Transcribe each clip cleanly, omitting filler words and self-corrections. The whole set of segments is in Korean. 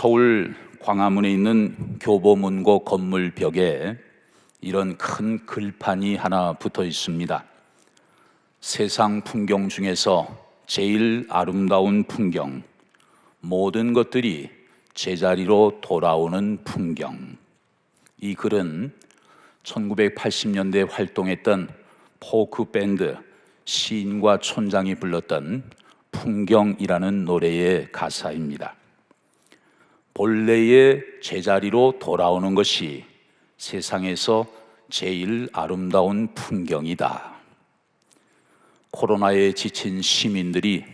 서울 광화문에 있는 교보문고 건물 벽에 이런 큰 글판이 하나 붙어 있습니다. 세상 풍경 중에서 제일 아름다운 풍경, 모든 것들이 제자리로 돌아오는 풍경. 이 글은 1980년대에 활동했던 포크 밴드 시인과 촌장이 불렀던 풍경이라는 노래의 가사입니다. 본래의 제자리로 돌아오는 것이 세상에서 제일 아름다운 풍경이다. 코로나에 지친 시민들이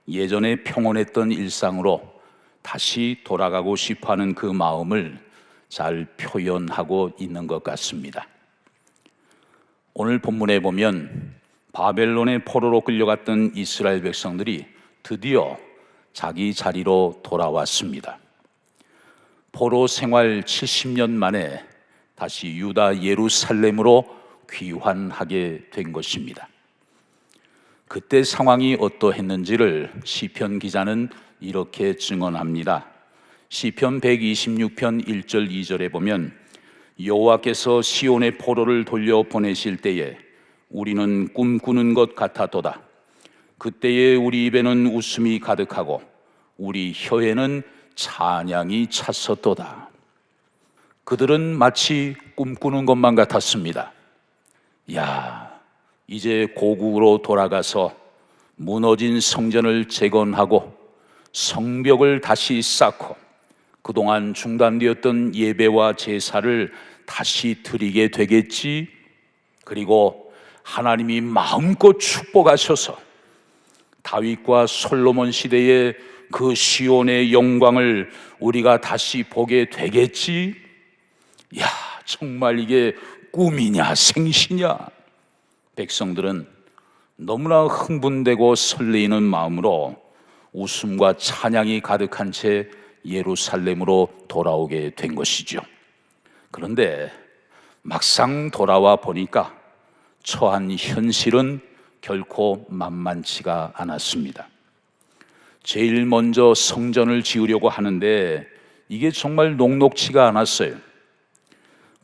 예전에 평온했던 일상으로 다시 돌아가고 싶어하는 그 마음을 잘 표현하고 있는 것 같습니다. 오늘 본문에 보면 바벨론의 포로로 끌려갔던 이스라엘 백성들이 드디어 자기 자리로 돌아왔습니다. 포로 생활 70년 만에 다시 유다 예루살렘으로 귀환하게 된 것입니다. 그때 상황이 어떠했는지를 시편 기자는 이렇게 증언합니다. 시편 126편 1절 2절에 보면 여호와께서 시온의 포로를 돌려보내실 때에 우리는 꿈꾸는 것 같았도다. 그때에 우리 입에는 웃음이 가득하고 우리 혀에는 찬양이 찼었도다. 그들은 마치 꿈꾸는 것만 같았습니다. 이제 고국으로 돌아가서 무너진 성전을 재건하고 성벽을 다시 쌓고 그동안 중단되었던 예배와 제사를 다시 드리게 되겠지. 그리고 하나님이 마음껏 축복하셔서 다윗과 솔로몬 시대의 그 시온의 영광을 우리가 다시 보게 되겠지. 정말 이게 꿈이냐 생시냐. 백성들은 너무나 흥분되고 설레이는 마음으로 웃음과 찬양이 가득한 채 예루살렘으로 돌아오게 된 것이죠. 그런데 막상 돌아와 보니까 처한 현실은 결코 만만치가 않았습니다. 제일 먼저 성전을 지으려고 하는데 이게 정말 녹록치가 않았어요.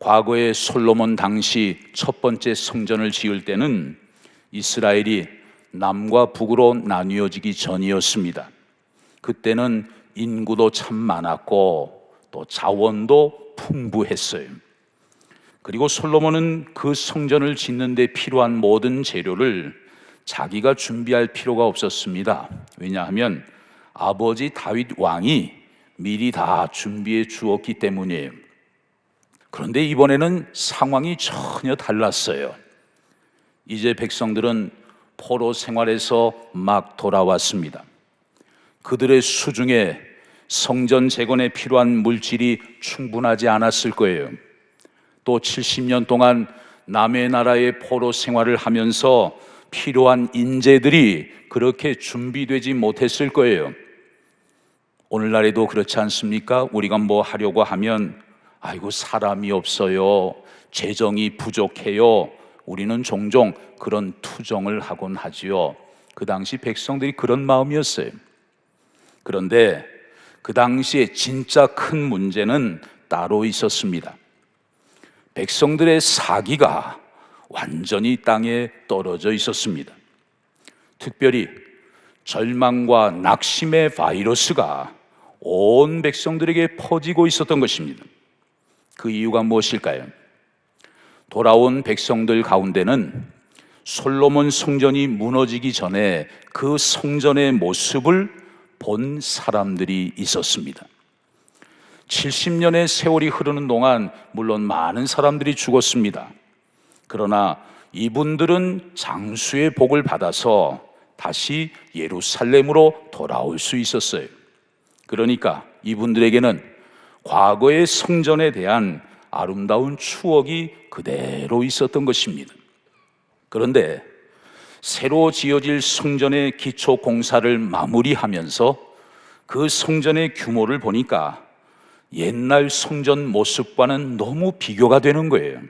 과거에 솔로몬 당시 첫 번째 성전을 지을 때는 이스라엘이 남과 북으로 나뉘어지기 전이었습니다. 그때는 인구도 참 많았고 또 자원도 풍부했어요. 그리고 솔로몬은 그 성전을 짓는 데 필요한 모든 재료를 자기가 준비할 필요가 없었습니다. 왜냐하면 아버지 다윗 왕이 미리 다 준비해 주었기 때문이에요. 그런데 이번에는 상황이 전혀 달랐어요. 이제 백성들은 포로 생활에서 막 돌아왔습니다. 그들의 수중에 성전 재건에 필요한 물질이 충분하지 않았을 거예요. 또 70년 동안 남의 나라의 포로 생활을 하면서 필요한 인재들이 그렇게 준비되지 못했을 거예요. 오늘날에도 그렇지 않습니까? 우리가 뭐 하려고 하면 사람이 없어요, 재정이 부족해요, 우리는 종종 그런 투정을 하곤 하지요. 그 당시 백성들이 그런 마음이었어요. 그런데 그 당시에 진짜 큰 문제는 따로 있었습니다. 백성들의 사기가 완전히 땅에 떨어져 있었습니다. 특별히 절망과 낙심의 바이러스가 온 백성들에게 퍼지고 있었던 것입니다. 그 이유가 무엇일까요? 돌아온 백성들 가운데는 솔로몬 성전이 무너지기 전에 그 성전의 모습을 본 사람들이 있었습니다. 70년의 세월이 흐르는 동안 물론 많은 사람들이 죽었습니다. 그러나 이분들은 장수의 복을 받아서 다시 예루살렘으로 돌아올 수 있었어요. 그러니까 이분들에게는 과거의 성전에 대한 아름다운 추억이 그대로 있었던 것입니다. 그런데 새로 지어질 성전의 기초 공사를 마무리하면서 그 성전의 규모를 보니까 옛날 성전 모습과는 너무 비교가 되는 거예요.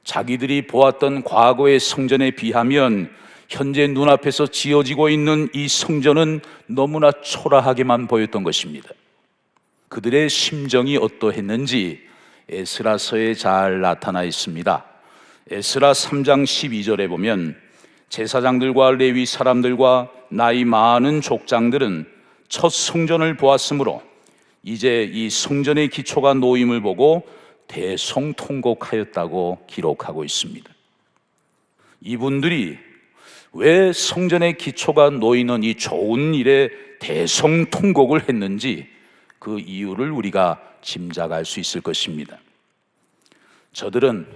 자기들이 보았던 과거의 성전에 비하면 현재 눈앞에서 지어지고 있는 이 성전은 너무나 초라하게만 보였던 것입니다. 그들의 심정이 어떠했는지 에스라서에 잘 나타나 있습니다. 에스라 3장 12절에 보면 제사장들과 레위 사람들과 나이 많은 족장들은 첫 성전을 보았으므로 이제 이 성전의 기초가 놓임을 보고 대성통곡하였다고 기록하고 있습니다. 이분들이 왜 성전의 기초가 놓이는 이 좋은 일에 대성통곡을 했는지 그 이유를 우리가 짐작할 수 있을 것입니다. 저들은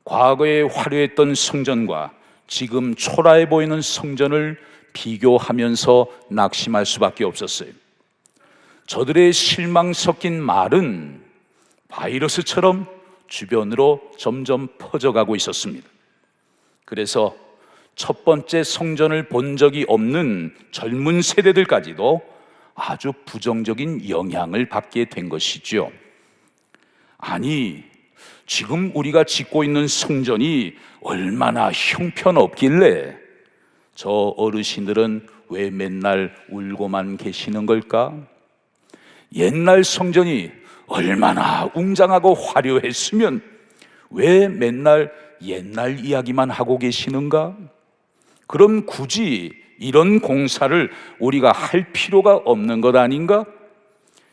과거에 화려했던 성전과 지금 초라해 보이는 성전을 비교하면서 낙심할 수밖에 없었어요. 저들의 실망 섞인 말은 바이러스처럼 주변으로 점점 퍼져가고 있었습니다. 그래서 첫 번째 성전을 본 적이 없는 젊은 세대들까지도 아주 부정적인 영향을 받게 된 것이죠. 아니, 지금 우리가 짓고 있는 성전이 얼마나 형편없길래 저 어르신들은 왜 맨날 울고만 계시는 걸까? 옛날 성전이 얼마나 웅장하고 화려했으면 왜 맨날 옛날 이야기만 하고 계시는가? 그럼 굳이 이런 공사를 우리가 할 필요가 없는 것 아닌가?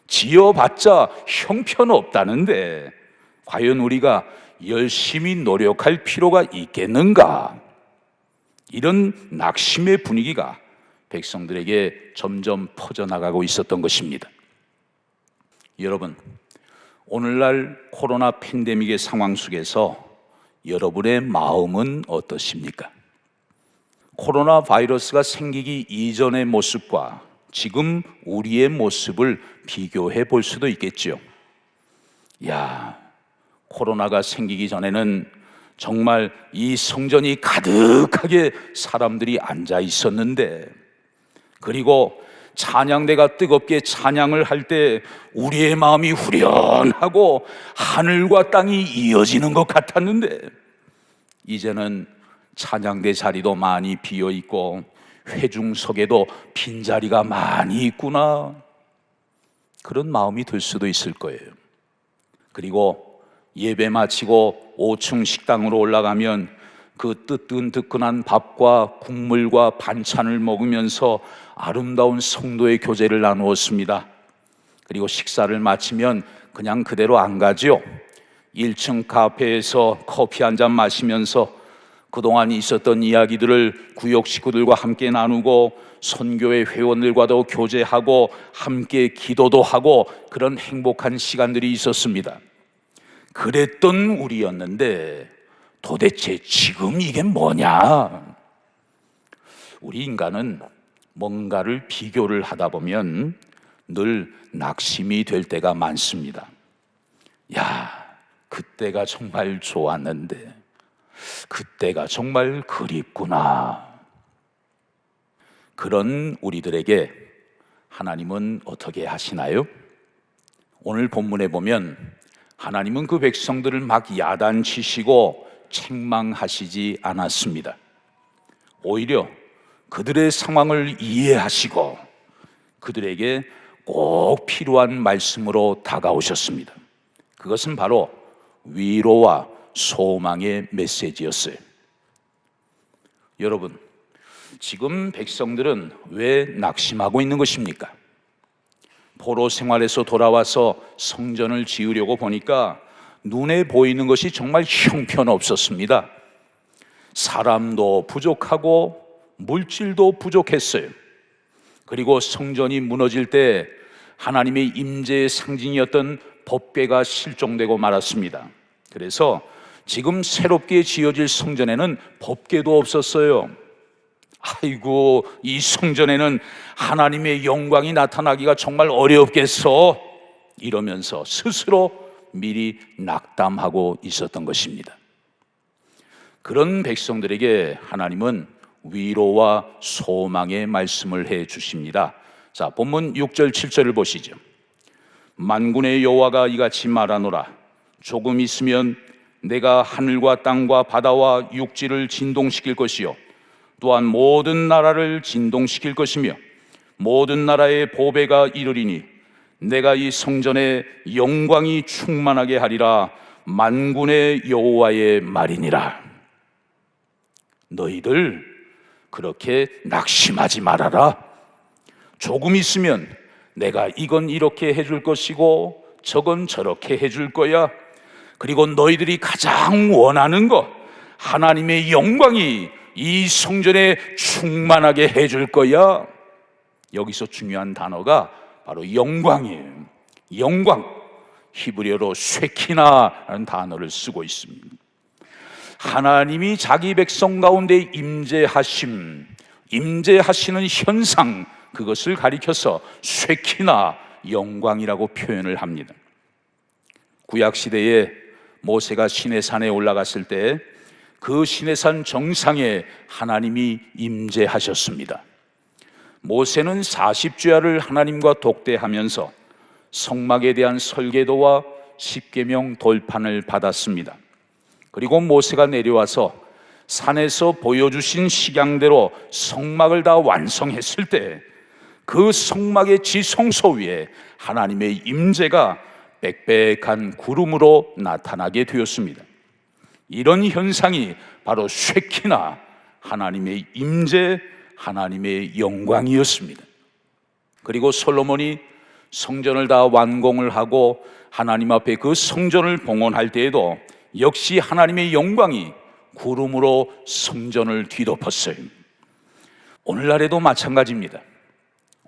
지어봤자 형편없다는데 과연 우리가 열심히 노력할 필요가 있겠는가? 이런 낙심의 분위기가 백성들에게 점점 퍼져나가고 있었던 것입니다. 여러분, 오늘날 코로나 팬데믹의 상황 속에서 여러분의 마음은 어떠십니까? 코로나 바이러스가 생기기 이전의 모습과 지금 우리의 모습을 비교해 볼 수도 있겠죠. 야, 코로나가 생기기 전에는 정말 이 성전이 가득하게 사람들이 앉아 있었는데, 그리고 찬양대가 뜨겁게 찬양을 할 때 우리의 마음이 후련하고 하늘과 땅이 이어지는 것 같았는데, 이제는 찬양대 자리도 많이 비어 있고 회중석에도 빈자리가 많이 있구나, 그런 마음이 들 수도 있을 거예요. 그리고 예배 마치고 5층 식당으로 올라가면 그 뜨끈뜨끈한 밥과 국물과 반찬을 먹으면서 아름다운 성도의 교제를 나누었습니다. 그리고 식사를 마치면 그냥 그대로 안 가죠. 1층 카페에서 커피 한 잔 마시면서 그동안 있었던 이야기들을 구역 식구들과 함께 나누고 선교회 회원들과도 교제하고 함께 기도도 하고 그런 행복한 시간들이 있었습니다. 그랬던 우리였는데 도대체 지금 이게 뭐냐? 우리 인간은 뭔가를 비교를 하다 보면 늘 낙심이 될 때가 많습니다. 야, 그때가 정말 좋았는데, 그때가 정말 그립구나. 그런 우리들에게 하나님은 어떻게 하시나요? 오늘 본문에 보면 하나님은 그 백성들을 막 야단치시고 책망하시지 않았습니다. 오히려 그들의 상황을 이해하시고 그들에게 꼭 필요한 말씀으로 다가오셨습니다. 그것은 바로 위로와 소망의 메시지였어요. 여러분, 지금 백성들은 왜 낙심하고 있는 것입니까? 포로 생활에서 돌아와서 성전을 지으려고 보니까 눈에 보이는 것이 정말 형편없었습니다. 사람도 부족하고 물질도 부족했어요. 그리고 성전이 무너질 때 하나님의 임재의 상징이었던 법궤가 실종되고 말았습니다. 그래서 지금 새롭게 지어질 성전에는 법궤도 없었어요. 아이고, 이 성전에는 하나님의 영광이 나타나기가 정말 어렵겠어, 이러면서 스스로 미리 낙담하고 있었던 것입니다. 그런 백성들에게 하나님은 위로와 소망의 말씀을 해 주십니다. 자, 본문 6절 7절을 보시죠. 만군의 여호와가 이같이 말하노라. 조금 있으면 내가 하늘과 땅과 바다와 육지를 진동시킬 것이요 또한 모든 나라를 진동시킬 것이며 모든 나라의 보배가 이르리니 내가 이 성전에 영광이 충만하게 하리라. 만군의 여호와의 말이니라. 너희들 그렇게 낙심하지 말아라. 조금 있으면 내가 이건 이렇게 해줄 것이고 저건 저렇게 해줄 거야. 그리고 너희들이 가장 원하는 것, 하나님의 영광이 이 성전에 충만하게 해줄 거야. 여기서 중요한 단어가 바로 영광이에요. 영광, 히브리어로 쉐키나라는 단어를 쓰고 있습니다. 하나님이 자기 백성 가운데 임재하시는 현상, 그것을 가리켜서 쉐키나, 영광이라고 표현을 합니다. 구약시대에 모세가 시내산에 올라갔을 때 그 시내산 정상에 하나님이 임재하셨습니다. 모세는 40주야를 하나님과 독대하면서 성막에 대한 설계도와 십계명 돌판을 받았습니다. 그리고 모세가 내려와서 산에서 보여주신 식양대로 성막을 다 완성했을 때 그 성막의 지성소 위에 하나님의 임재가 빽빽한 구름으로 나타나게 되었습니다. 이런 현상이 바로 쉐키나, 하나님의 임재, 하나님의 영광이었습니다. 그리고 솔로몬이 성전을 다 완공을 하고 하나님 앞에 그 성전을 봉헌할 때에도 역시 하나님의 영광이 구름으로 성전을 뒤덮었어요. 오늘날에도 마찬가지입니다.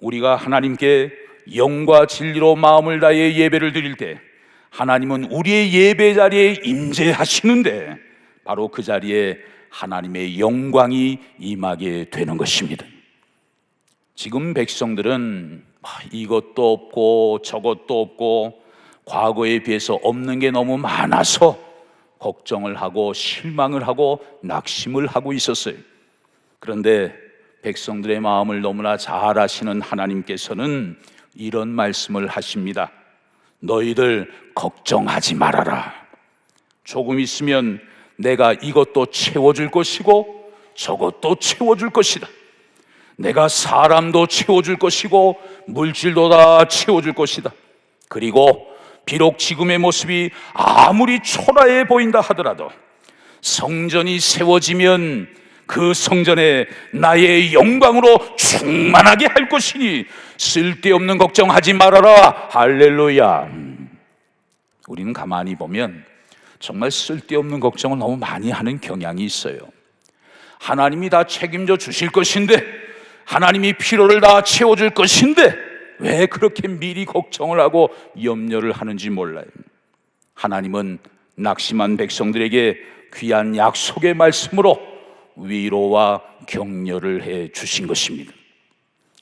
우리가 하나님께 영과 진리로 마음을 다해 예배를 드릴 때 하나님은 우리의 예배 자리에 임재하시는데 바로 그 자리에 하나님의 영광이 임하게 되는 것입니다. 지금 백성들은 이것도 없고 저것도 없고 과거에 비해서 없는 게 너무 많아서 걱정을 하고 실망을 하고 낙심을 하고 있었어요. 그런데 백성들의 마음을 너무나 잘 아시는 하나님께서는 이런 말씀을 하십니다. 너희들 걱정하지 말아라. 조금 있으면 내가 이것도 채워줄 것이고 저것도 채워줄 것이다. 내가 사람도 채워줄 것이고 물질도 다 채워줄 것이다. 그리고 비록 지금의 모습이 아무리 초라해 보인다 하더라도 성전이 세워지면 그 성전에 나의 영광으로 충만하게 할 것이니 쓸데없는 걱정하지 말아라. 할렐루야. 우리는 가만히 보면 정말 쓸데없는 걱정을 너무 많이 하는 경향이 있어요. 하나님이 다 책임져 주실 것인데, 하나님이 필요를 다 채워줄 것인데 왜 그렇게 미리 걱정을 하고 염려를 하는지 몰라요. 하나님은 낙심한 백성들에게 귀한 약속의 말씀으로 위로와 격려를 해 주신 것입니다.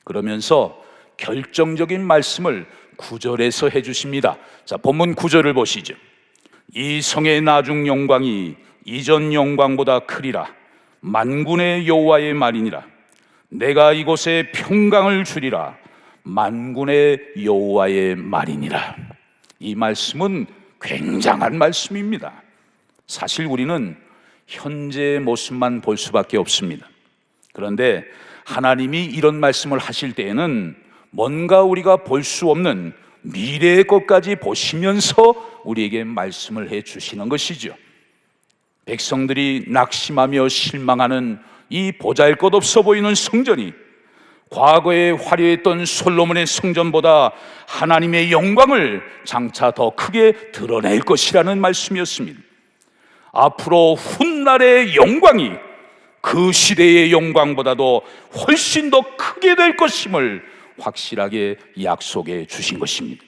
그러면서 결정적인 말씀을 9절에서 해 주십니다. 자, 본문 9절을 보시죠. 이 성의 나중 영광이 이전 영광보다 크리라. 만군의 여호와의 말이니라. 내가 이곳에 평강을 주리라. 만군의 여호와의 말이니라. 이 말씀은 굉장한 말씀입니다. 사실 우리는 현재의 모습만 볼 수밖에 없습니다. 그런데 하나님이 이런 말씀을 하실 때에는 뭔가 우리가 볼 수 없는 미래의 것까지 보시면서 우리에게 말씀을 해 주시는 것이죠. 백성들이 낙심하며 실망하는 이 보잘것없어 보이는 성전이 과거에 화려했던 솔로몬의 성전보다 하나님의 영광을 장차 더 크게 드러낼 것이라는 말씀이었습니다. 앞으로 훗날의 영광이 그 시대의 영광보다도 훨씬 더 크게 될 것임을 확실하게 약속해 주신 것입니다.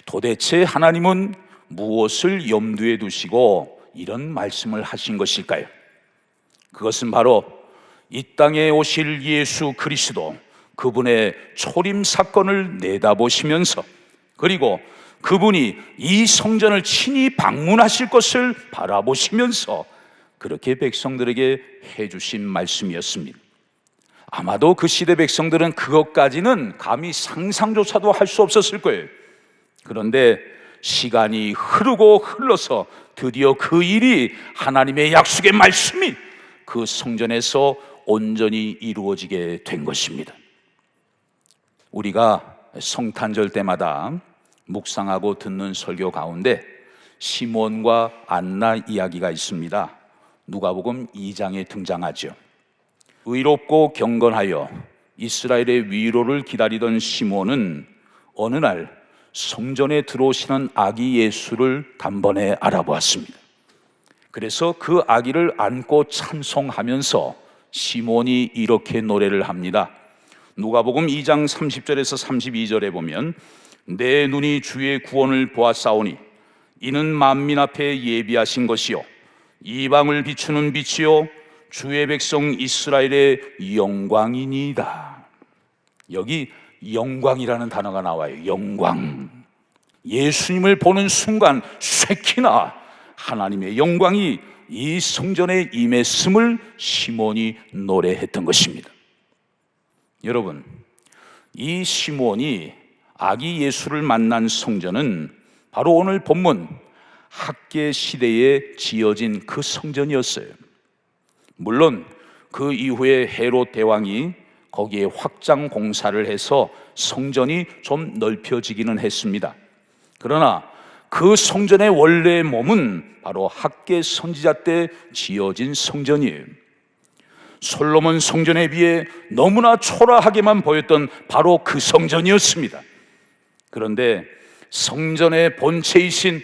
도대체 하나님은 무엇을 염두에 두시고 이런 말씀을 하신 것일까요? 그것은 바로 이 땅에 오실 예수 그리스도, 그분의 초림 사건을 내다보시면서, 그리고 그분이 이 성전을 친히 방문하실 것을 바라보시면서 그렇게 백성들에게 해주신 말씀이었습니다. 아마도 그 시대 백성들은 그것까지는 감히 상상조차도 할 수 없었을 거예요. 그런데 시간이 흐르고 흘러서 드디어 그 일이, 하나님의 약속의 말씀이 그 성전에서 온전히 이루어지게 된 것입니다. 우리가 성탄절 때마다 묵상하고 듣는 설교 가운데 시몬과 안나 이야기가 있습니다. 누가복음 2장에 등장하죠. 의롭고 경건하여 이스라엘의 위로를 기다리던 시몬은 어느 날 성전에 들어오시는 아기 예수를 단번에 알아보았습니다. 그래서 그 아기를 안고 찬송하면서 시몬이 이렇게 노래를 합니다. 누가복음 2장 30절에서 32절에 보면 내 눈이 주의 구원을 보았사오니 이는 만민 앞에 예비하신 것이요 이방을 비추는 빛이요 주의 백성 이스라엘의 영광이니이다. 여기 영광이라는 단어가 나와요. 영광. 예수님을 보는 순간 쉐키나 하나님의 영광이 이 성전에 임했음을 시몬이 노래했던 것입니다. 여러분, 이 시몬이 아기 예수를 만난 성전은 바로 오늘 본문 학계 시대에 지어진 그 성전이었어요. 물론 그 이후에 헤롯 대왕이 거기에 확장 공사를 해서 성전이 좀 넓혀지기는 했습니다. 그러나 그 성전의 원래의 몸은 바로 학계 선지자 때 지어진 성전이에요. 솔로몬 성전에 비해 너무나 초라하게만 보였던 바로 그 성전이었습니다. 그런데 성전의 본체이신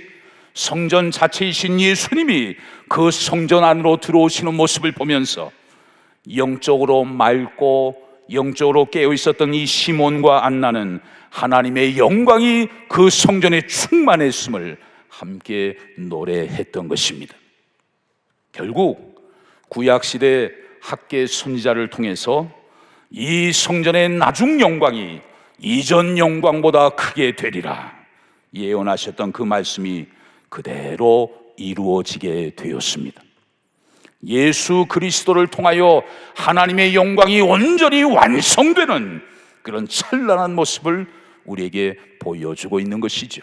성전 자체이신 예수님이 그 성전 안으로 들어오시는 모습을 보면서 영적으로 맑고 영적으로 깨어 있었던 이 시몬과 안나는 하나님의 영광이 그 성전에 충만했음을 함께 노래했던 것입니다. 결국 구약시대 학계 선지자를 통해서 이 성전의 나중 영광이 이전 영광보다 크게 되리라 예언하셨던 그 말씀이 그대로 이루어지게 되었습니다. 예수 그리스도를 통하여 하나님의 영광이 온전히 완성되는 그런 찬란한 모습을 우리에게 보여주고 있는 것이죠.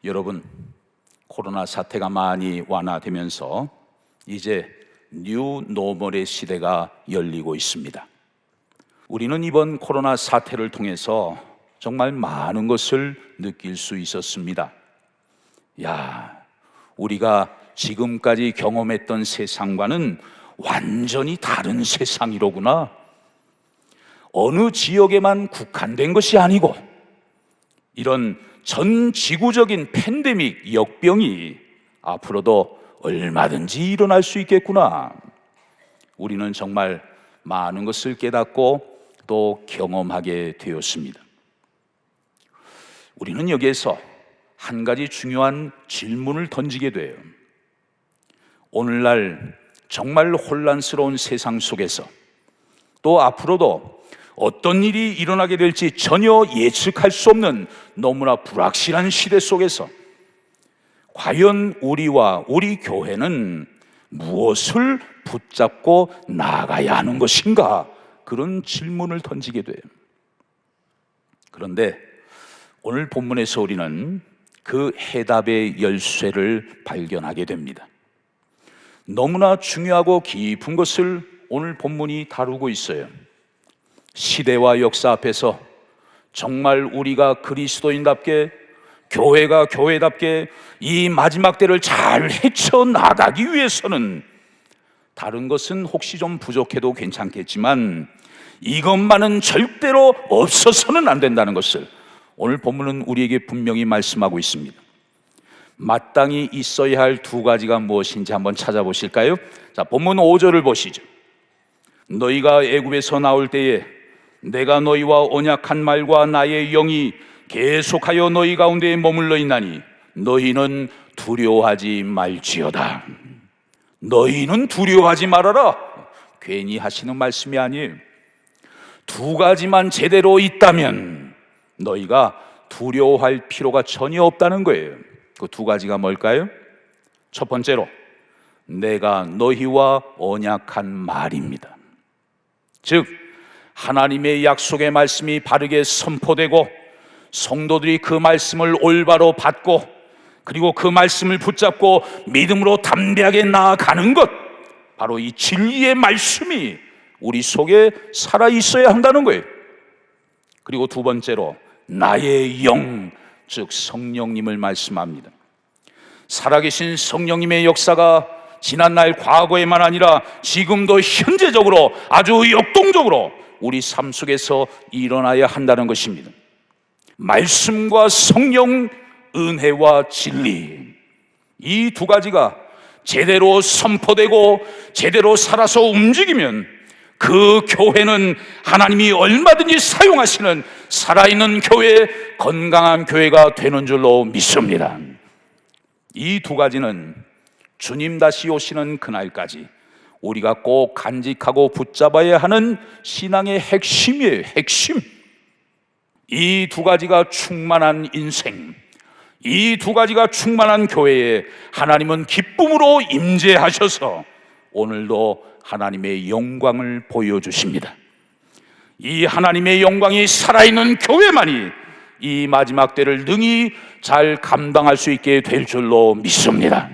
여러분, 코로나 사태가 많이 완화되면서 이제 뉴 노멀의 시대가 열리고 있습니다. 우리는 이번 코로나 사태를 통해서 정말 많은 것을 느낄 수 있었습니다. 우리가 지금까지 경험했던 세상과는 완전히 다른 세상이로구나. 어느 지역에만 국한된 것이 아니고 이런 전 지구적인 팬데믹 역병이 앞으로도 얼마든지 일어날 수 있겠구나. 우리는 정말 많은 것을 깨닫고 또 경험하게 되었습니다. 우리는 여기에서 한 가지 중요한 질문을 던지게 돼요. 오늘날 정말 혼란스러운 세상 속에서 또 앞으로도 어떤 일이 일어나게 될지 전혀 예측할 수 없는 너무나 불확실한 시대 속에서 과연 우리와 우리 교회는 무엇을 붙잡고 나아가야 하는 것인가? 그런 질문을 던지게 돼요. 그런데 오늘 본문에서 우리는 그 해답의 열쇠를 발견하게 됩니다. 너무나 중요하고 깊은 것을 오늘 본문이 다루고 있어요. 시대와 역사 앞에서 정말 우리가 그리스도인답게 교회가 교회답게 이 마지막 때를 잘 헤쳐나가기 위해서는 다른 것은 혹시 좀 부족해도 괜찮겠지만 이것만은 절대로 없어서는 안 된다는 것을 오늘 본문은 우리에게 분명히 말씀하고 있습니다. 마땅히 있어야 할 두 가지가 무엇인지 한번 찾아보실까요? 자, 본문 5절을 보시죠. 너희가 애굽에서 나올 때에 내가 너희와 언약한 말과 나의 영이 계속하여 너희 가운데에 머물러 있나니 너희는 두려워하지 말지어다. 너희는 두려워하지 말아라. 괜히 하시는 말씀이 아니에요. 두 가지만 제대로 있다면 너희가 두려워할 필요가 전혀 없다는 거예요. 그 두 가지가 뭘까요? 첫 번째로 내가 너희와 언약한 말입니다. 즉 하나님의 약속의 말씀이 바르게 선포되고 성도들이 그 말씀을 올바로 받고 그리고 그 말씀을 붙잡고 믿음으로 담대하게 나아가는 것, 바로 이 진리의 말씀이 우리 속에 살아 있어야 한다는 거예요. 그리고 두 번째로 나의 영, 즉 성령님을 말씀합니다. 살아계신 성령님의 역사가 지난날 과거에만 아니라 지금도 현재적으로 아주 역동적으로 우리 삶 속에서 일어나야 한다는 것입니다. 말씀과 성령, 은혜와 진리, 이 두 가지가 제대로 선포되고 제대로 살아서 움직이면 그 교회는 하나님이 얼마든지 사용하시는 살아있는 교회, 건강한 교회가 되는 줄로 믿습니다. 이 두 가지는 주님 다시 오시는 그날까지 우리가 꼭 간직하고 붙잡아야 하는 신앙의 핵심이에요. 핵심. 이 두 가지가 충만한 인생, 이 두 가지가 충만한 교회에 하나님은 기쁨으로 임재하셔서 오늘도 하나님의 영광을 보여주십니다. 이 하나님의 영광이 살아있는 교회만이 이 마지막 때를 능히 잘 감당할 수 있게 될 줄로 믿습니다.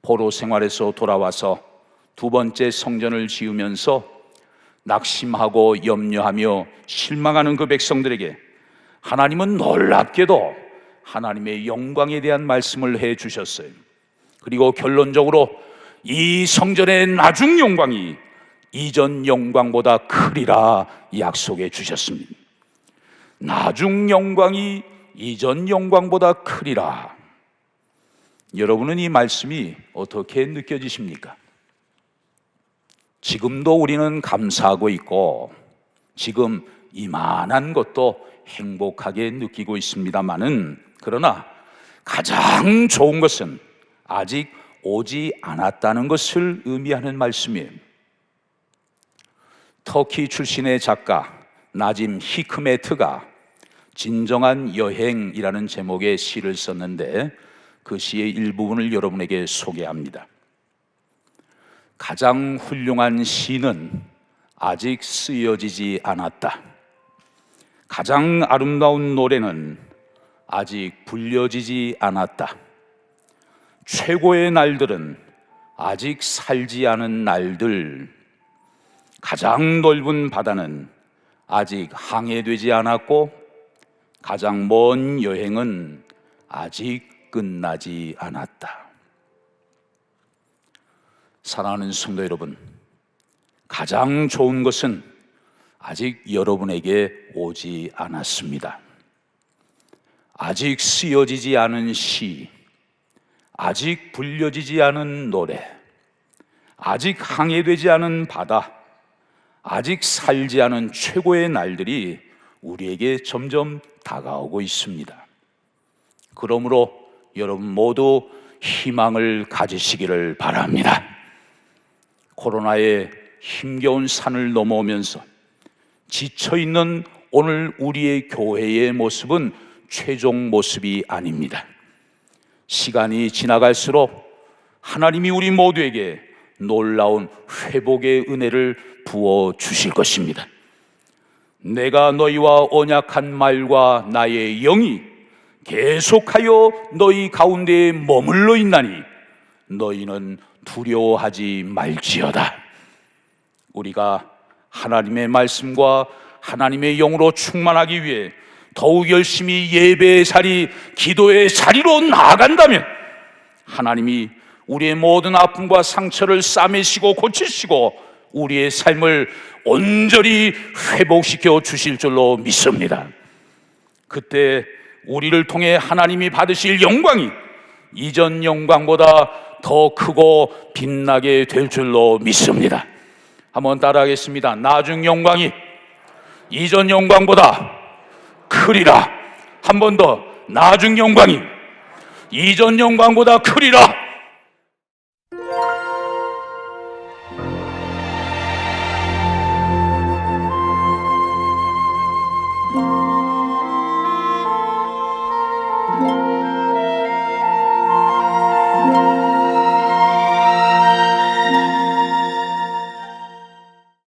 포로 생활에서 돌아와서 두 번째 성전을 지으면서 낙심하고 염려하며 실망하는 그 백성들에게 하나님은 놀랍게도 하나님의 영광에 대한 말씀을 해 주셨어요. 그리고 결론적으로 이 성전의 나중 영광이 이전 영광보다 크리라 약속해 주셨습니다. 나중 영광이 이전 영광보다 크리라. 여러분은 이 말씀이 어떻게 느껴지십니까? 지금도 우리는 감사하고 있고 지금 이만한 것도 행복하게 느끼고 있습니다마는, 그러나 가장 좋은 것은 아직 오지 않았다는 것을 의미하는 말씀이에요. 터키 출신의 작가 나짐 히크메트가 진정한 여행이라는 제목의 시를 썼는데 그 시의 일부분을 여러분에게 소개합니다. 가장 훌륭한 시는 아직 쓰여지지 않았다. 가장 아름다운 노래는 아직 불려지지 않았다. 최고의 날들은 아직 살지 않은 날들. 가장 넓은 바다는 아직 항해되지 않았고 가장 먼 여행은 아직 끝나지 않았다. 사랑하는 성도 여러분, 가장 좋은 것은 아직 여러분에게 오지 않았습니다. 아직 쓰여지지 않은 시, 아직 불려지지 않은 노래, 아직 항해되지 않은 바다, 아직 살지 않은 최고의 날들이 우리에게 점점 다가오고 있습니다. 그러므로 여러분 모두 희망을 가지시기를 바랍니다. 코로나의 힘겨운 산을 넘어오면서 지쳐있는 오늘 우리의 교회의 모습은 최종 모습이 아닙니다. 시간이 지나갈수록 하나님이 우리 모두에게 놀라운 회복의 은혜를 부어 주실 것입니다. 내가 너희와 언약한 말과 나의 영이 계속하여 너희 가운데에 머물러 있나니 너희는 두려워하지 말지어다. 우리가 하나님의 말씀과 하나님의 영으로 충만하기 위해 더욱 열심히 예배의 자리, 기도의 자리로 나아간다면 하나님이 우리의 모든 아픔과 상처를 싸매시고 고치시고 우리의 삶을 온전히 회복시켜 주실 줄로 믿습니다. 그때 우리를 통해 하나님이 받으실 영광이 이전 영광보다 더 크고 빛나게 될 줄로 믿습니다. 한번 따라하겠습니다. 나중 영광이 이전 영광보다 크리라. 한 번 더. 나중 영광이 이전 영광보다 크리라.